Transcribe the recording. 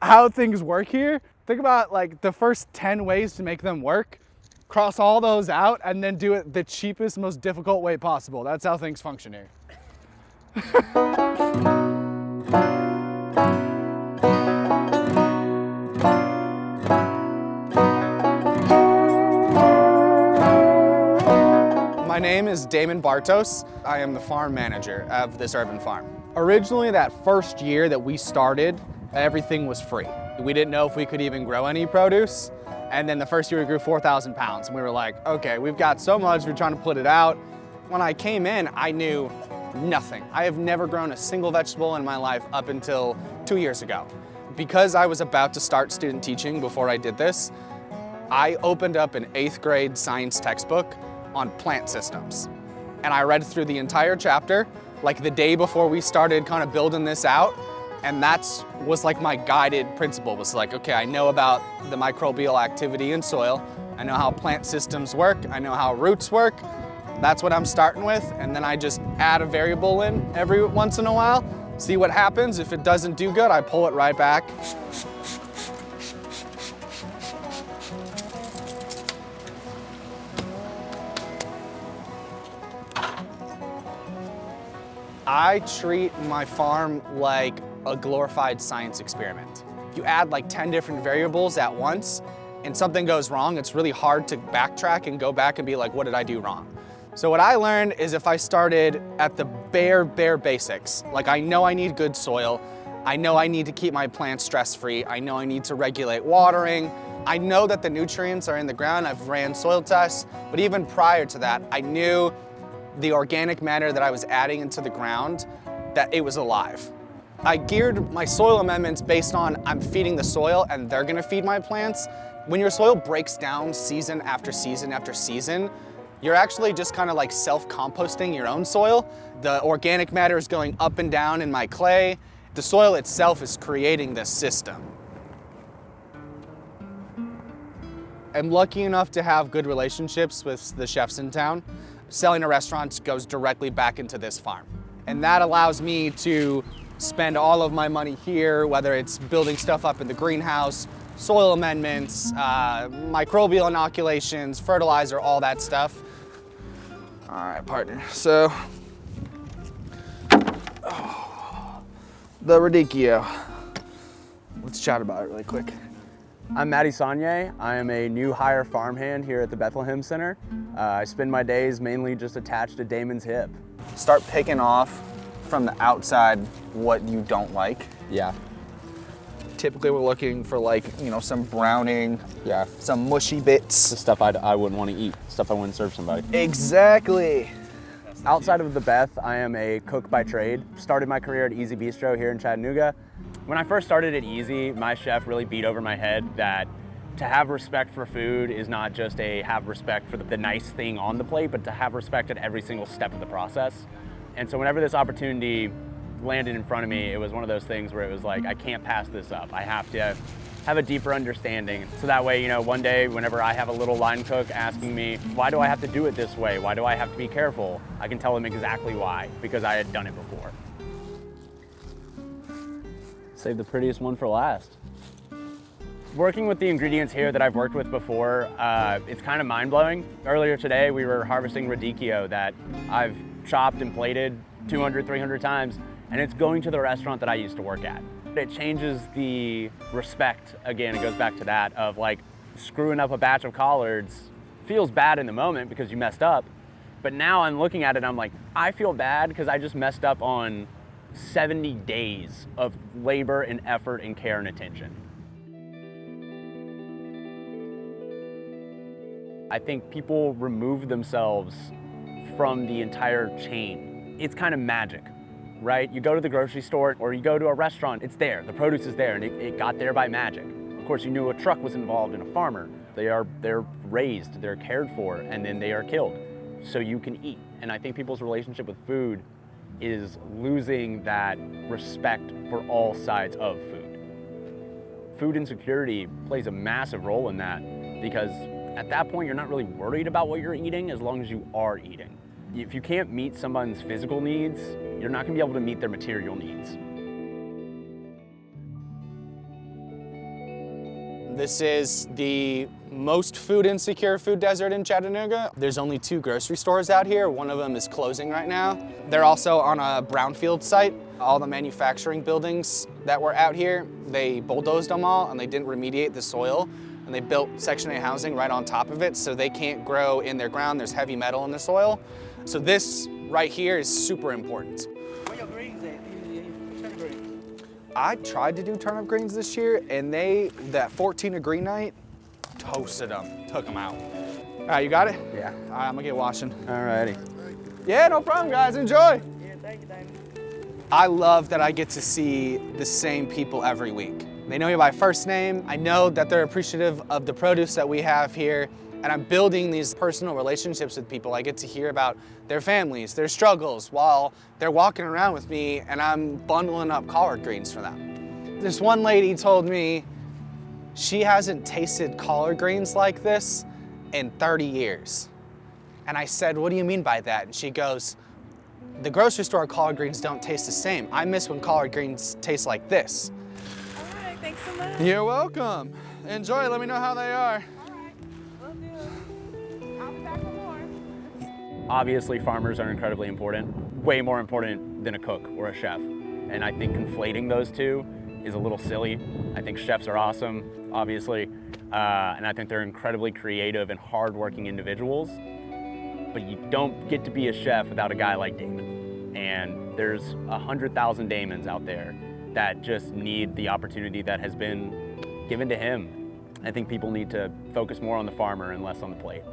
how things work here. Think about like the first 10 ways to make them work, cross all those out, and then do it the cheapest, most difficult way possible. That's how things function here. My name is Damon Bartos. I am the farm manager of this urban farm. Originally, that first year that we started, everything was free. We didn't know if we could even grow any produce. And then the first year we grew 4,000 pounds. And we were like, okay, we've got so much, we're trying to put it out. When I came in, I knew nothing. I have never grown a single vegetable in my life up until 2 years ago. Because I was about to start student teaching before I did this, I opened up an 8th grade science textbook on plant systems. And I read through the entire chapter, like the day before we started kind of building this out. And that's was like my guided principle, was like, okay, I know about the microbial activity in soil. I know how plant systems work. I know how roots work. That's what I'm starting with. And then I just add a variable in every once in a while, see what happens. If it doesn't do good, I pull it right back. I treat my farm like a glorified science experiment. You add like 10 different variables at once and something goes wrong, it's really hard to backtrack and go back and be like, what did I do wrong? So what I learned is if I started at the bare basics, like I know I need good soil, I know I need to keep my plants stress-free, I know I need to regulate watering, I know that the nutrients are in the ground, I've ran soil tests, but even prior to that, I knew the organic matter that I was adding into the ground, that it was alive. I geared my soil amendments based on I'm feeding the soil and they're gonna feed my plants. When your soil breaks down season after season after season, you're actually just kind of like self-composting your own soil. The organic matter is going up and down in my clay. The soil itself is creating this system. I'm lucky enough to have good relationships with the chefs in town. Selling to restaurants goes directly back into this farm. And that allows me to spend all of my money here, whether it's building stuff up in the greenhouse, soil amendments, microbial inoculations, fertilizer, all that stuff. All right, partner, so, the radicchio. Let's chat about it really quick. I'm Matty Sonja. I am a new hire farmhand here at the Bethlehem Center. I spend my days mainly just attached to Damon's hip. Start picking off from the outside what you don't like. Yeah. Typically we're looking for like, you know, some browning, some mushy bits. The stuff I wouldn't want to eat, stuff I wouldn't serve somebody. Exactly. Outside of the Beth, I am a cook by trade. Started my career at Easy Bistro here in Chattanooga. When I first started at Easy, my chef really beat over my head that to have respect for food is not just a have respect for the nice thing on the plate, but to have respect at every single step of the process. And so whenever this opportunity landed in front of me, it was one of those things where it was like, I can't pass this up. I have to have a deeper understanding. So that way, you know, one day whenever I have a little line cook asking me, why do I have to do it this way? Why do I have to be careful? I can tell them exactly why, because I had done it before. Save the prettiest one for last. Working with the ingredients here that I've worked with before, it's kind of mind-blowing. Earlier today, we were harvesting radicchio that I've chopped and plated 200, 300 times, and it's going to the restaurant that I used to work at. It changes the respect, again, it goes back to that, of like screwing up a batch of collards feels bad in the moment because you messed up, but now I'm looking at it and I'm like, I feel bad because I just messed up on 70 days of labor and effort and care and attention. I think people remove themselves from the entire chain. It's kind of magic, right? You go to the grocery store or you go to a restaurant, it's there, the produce is there, and it got there by magic. Of course, you knew a truck was involved in a farmer. They're raised, they're cared for, and then they are killed so you can eat. And I think people's relationship with food is losing that respect for all sides of food. Food insecurity plays a massive role in that because at that point, you're not really worried about what you're eating as long as you are eating. If you can't meet someone's physical needs, you're not gonna be able to meet their material needs. This is the most food insecure food desert in Chattanooga. There's only 2 grocery stores out here. One of them is closing right now. They're also on a brownfield site. All the manufacturing buildings that were out here, they bulldozed them all and they didn't remediate the soil. And they built Section 8 housing right on top of it, so they can't grow in their ground. There's heavy metal in the soil. So this right here is super important. Where your greens at? Turnip greens. I tried to do turnip greens this year, and that 14 degree night, toasted them, took them out. All right, you got it? Yeah. All right, I'm gonna get washing. Alrighty. Yeah, no problem, guys, enjoy. Yeah, thank you, Damon. I love that I get to see the same people every week. They know me by first name. I know that they're appreciative of the produce that we have here, and I'm building these personal relationships with people. I get to hear about their families, their struggles, while they're walking around with me and I'm bundling up collard greens for them. This one lady told me she hasn't tasted collard greens like this in 30 years. And I said, what do you mean by that? And she goes, the grocery store collard greens don't taste the same. I miss when collard greens taste like this. All right, thanks so much. You're welcome. Enjoy, let me know how they are. All right, will do. I'll be back for more. Obviously, farmers are incredibly important, way more important than a cook or a chef. And I think conflating those two is a little silly. I think chefs are awesome, obviously, and I think they're incredibly creative and hardworking individuals. But you don't get to be a chef without a guy like Damon. And there's 100,000 Damons out there that just need the opportunity that has been given to him. I think people need to focus more on the farmer and less on the plate.